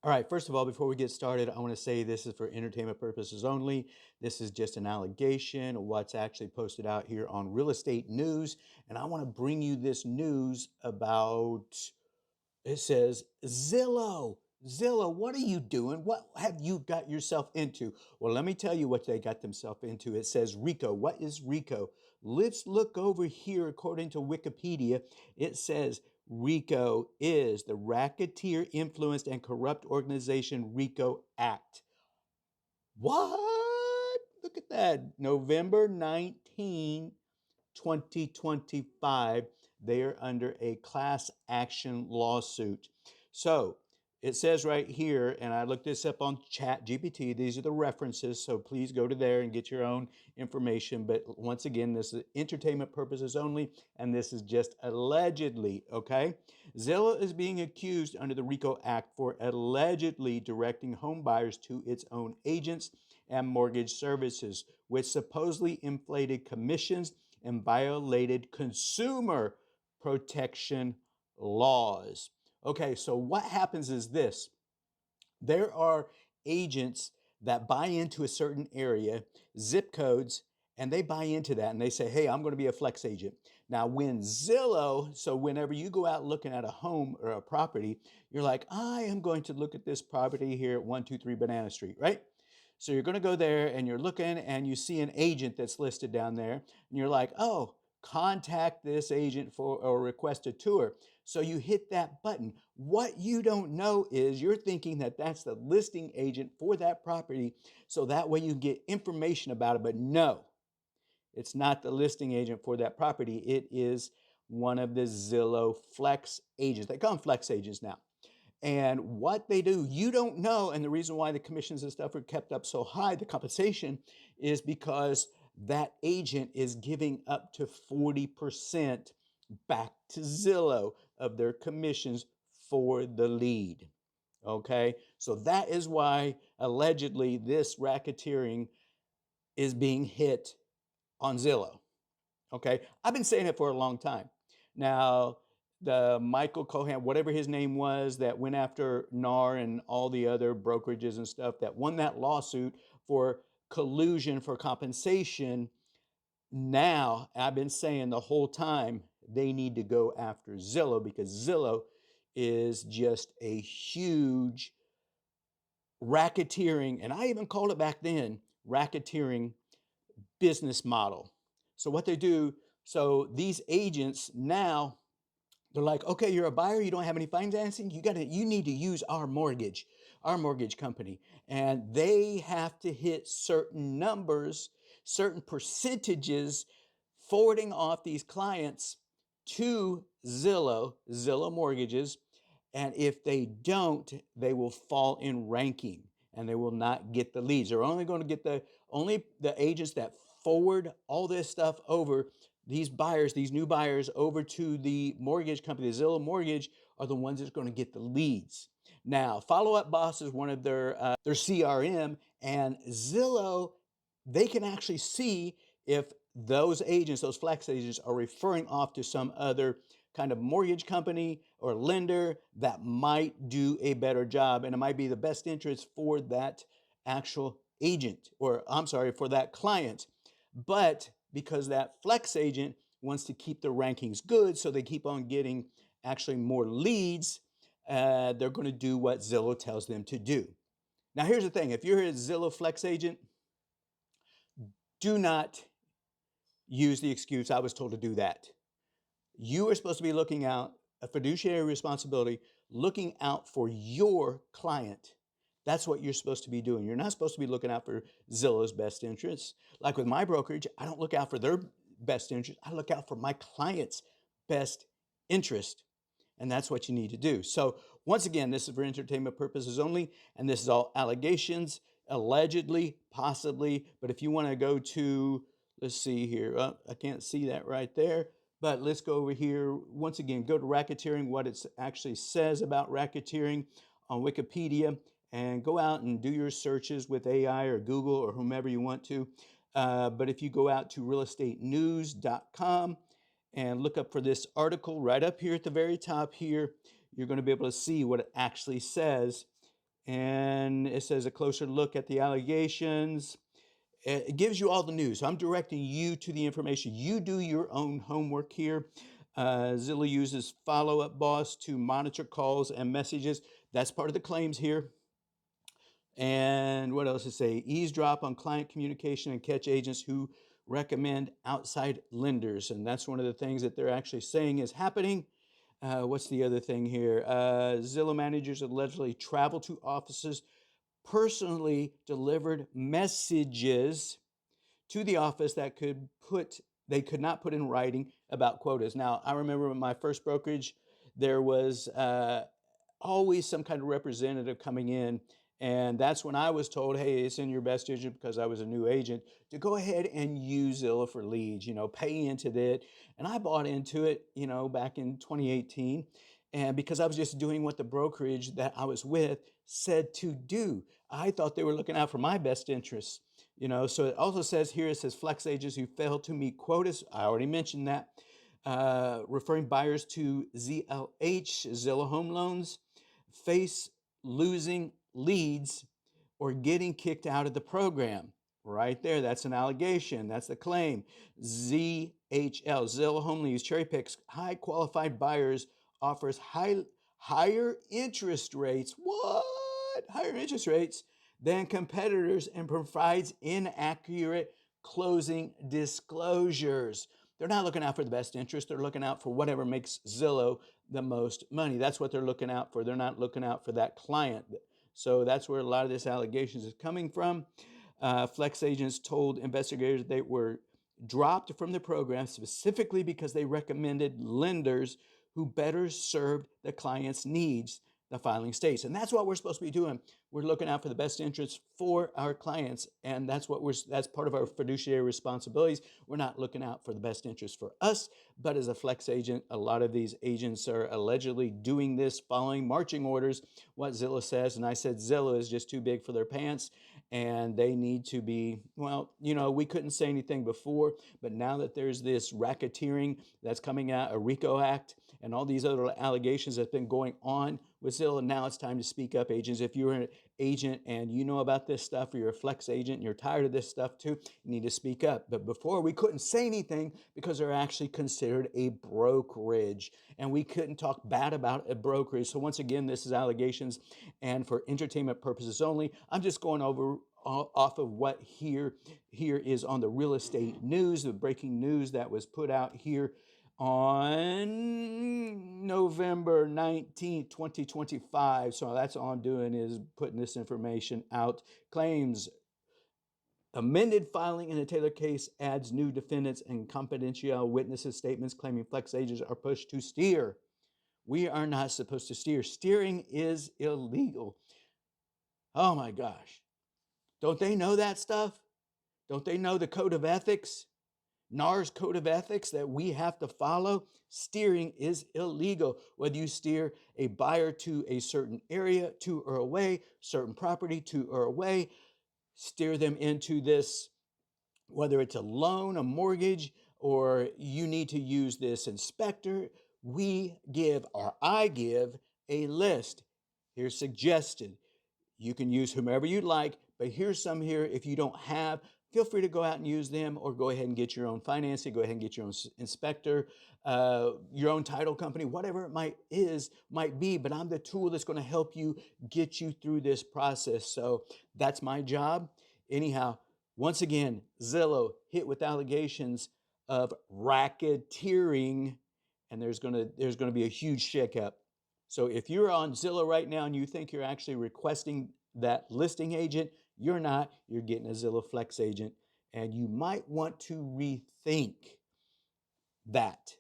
All right, first of all, before we get started, I want to say this is for entertainment purposes only. This is just an allegation of what's actually posted out here on Real Estate News. And I want to bring you this news about, it says, Zillow. Zillow, what are you doing? What have you got yourself into? Well, let me tell you what they got themselves into. It says RICO. What is RICO? Let's look over here. According to Wikipedia, it says RICO is the Racketeer Influenced and Corrupt Organization RICO Act. What? Look at that. November 19, 2025, they are under a class action lawsuit. So it says right here, and I looked this up on ChatGPT, these are the references, so please go to there and get your own information. But once again, this is entertainment purposes only, and this is just allegedly, okay? Zillow is being accused under the RICO Act for allegedly directing home buyers to its own agents and mortgage services, with supposedly inflated commissions and violated consumer protection laws. Okay, so what happens is this. There are agents that buy into a certain area, zip codes, and they buy into that and they say, hey, I'm going to be a flex agent. Now, when Zillow, so whenever you go out looking at a home or a property, you're like, I am going to look at this property here at 123 Banana Street, right? So you're going to go there and you're looking and you see an agent that's listed down there and you're like, oh, contact this agent for or request a tour. So you hit that button. What you don't know is you're thinking that that's the listing agent for that property. So that way you can get information about it. But no, it's not the listing agent for that property. It is one of the Zillow flex agents. They call them flex agents now. And what they do, you don't know. And the reason why the commissions and stuff are kept up so high, the compensation, is because that agent is giving up to 40% back to Zillow of their commissions for the lead. Okay, so that is why allegedly this racketeering is being hit on Zillow. Okay, I've been saying it for a long time. Now, the Michael Cohen, whatever his name was, that went after NAR and all the other brokerages and stuff that won that lawsuit for collusion for compensation. Now, I've been saying the whole time they need to go after Zillow because Zillow is just a huge racketeering, and I even called it back then racketeering business model. So what they do, so these agents now, they're like, okay, you're a buyer, you don't have any financing, you need to use our mortgage company. And they have to hit certain numbers, certain percentages, forwarding off these clients to Zillow Mortgages. And if they don't, they will fall in ranking and they will not get the leads. They're only going to get only the agents that forward all this stuff over, these buyers, these new buyers over to the mortgage company, the Zillow Mortgage, are the ones that's going to get the leads. Now, Follow Up Boss is one of their CRM, and Zillow, they can actually see if those agents, those flex agents, are referring off to some other kind of mortgage company or lender that might do a better job, and it might be the best interest for that actual agent, or I'm sorry, for that client. But because that flex agent wants to keep the rankings good, so they keep on getting actually more leads, they're going to do what Zillow tells them to do. Now, here's the thing. If you're a Zillow flex agent, do not use the excuse, I was told to do that. You are supposed to be looking out, a fiduciary responsibility, looking out for your client. That's what you're supposed to be doing. You're not supposed to be looking out for Zillow's best interests. Like with my brokerage, I don't look out for their best interest. I look out for my client's best interest. And that's what you need to do. So once again, this is for entertainment purposes only, and this is all allegations, allegedly, possibly. But if you want to go to, let's see here, I can't see that right there. But let's go over here. Once again, go to racketeering, what it actually says about racketeering on Wikipedia, and go out and do your searches with AI or Google or whomever you want to. But if you go out to realestatenews.com and look up for this article right up here at the very top here, you're going to be able to see what it actually says. And it says a closer look at the allegations. It gives you all the news. I'm directing you to the information. You do your own homework here. Zillow uses follow-up boss to monitor calls and messages. That's part of the claims here. And what else to say? Eavesdrop on client communication and catch agents who recommend outside lenders. And that's one of the things that they're actually saying is happening. What's the other thing here? Zillow managers allegedly travel to offices, personally delivered messages to the office that they could not put in writing about quotas. Now, I remember in my first brokerage, there was always some kind of representative coming in. And that's when I was told, hey, it's in your best interest, because I was a new agent, to go ahead and use Zillow for leads, pay into that. And I bought into it, back in 2018. And because I was just doing what the brokerage that I was with said to do, I thought they were looking out for my best interests. So it also says here, it says flex agents who fail to meet quotas. I already mentioned that. Referring buyers to ZLH, Zillow Home Loans, face losing leads or getting kicked out of the program. Right there, that's an allegation. That's the claim. ZHL, Zillow Home Loans, cherry picks high qualified buyers, offers higher interest rates. What? Higher interest rates than competitors, and provides inaccurate closing disclosures. They're not looking out for the best interest. They're looking out for whatever makes Zillow the most money. That's what they're looking out for. They're not looking out for that client. So that's where a lot of this allegations is coming from. Flex agents told investigators they were dropped from the program specifically because they recommended lenders who better served the client's needs, the filing states. And that's what we're supposed to be doing. We're looking out for the best interests for our clients, and that's part of our fiduciary responsibilities. We're not looking out for the best interest for us, but as a flex agent, a lot of these agents are allegedly doing this, following marching orders, what Zillow says. And I said Zillow is just too big for their pants, and they need to be, we couldn't say anything before, but now that there's this racketeering that's coming out, a RICO Act, and all these other allegations that's been going on with Zillow, now it's time to speak up, agents. If you're an agent and you know about this stuff, or you're a flex agent and you're tired of this stuff too, you need to speak up. But before, we couldn't say anything because they're actually considered a brokerage, and we couldn't talk bad about a brokerage. So once again, this is allegations, and for entertainment purposes only. I'm just going over off of what here is on the real estate news, the breaking news that was put out here on November 19th, 2025. So that's all I'm doing is putting this information out. Claims amended filing in a Taylor case adds new defendants and confidential witnesses statements claiming flex agents are pushed to steer. We are not supposed to steer. Steering is illegal. Oh my gosh. Don't they know that stuff? Don't they know the code of ethics? NAR's code of ethics that we have to follow? Steering is illegal. Whether you steer a buyer to a certain area, to or away, certain property, to or away, steer them into this, whether it's a loan, a mortgage, or you need to use this inspector, I give a list. Here's suggested. You can use whomever you'd like, but here's some here. If you don't have, feel free to go out and use them, or go ahead and get your own financing, go ahead and get your own inspector, your own title company, whatever it might be, but I'm the tool that's going to help you get you through this process. So that's my job. Anyhow, once again, Zillow hit with allegations of racketeering, and there's going to be a huge shakeup. So if you're on Zillow right now and you think you're actually requesting that listing agent, you're not. You're getting a Zillow Flex agent, and you might want to rethink that.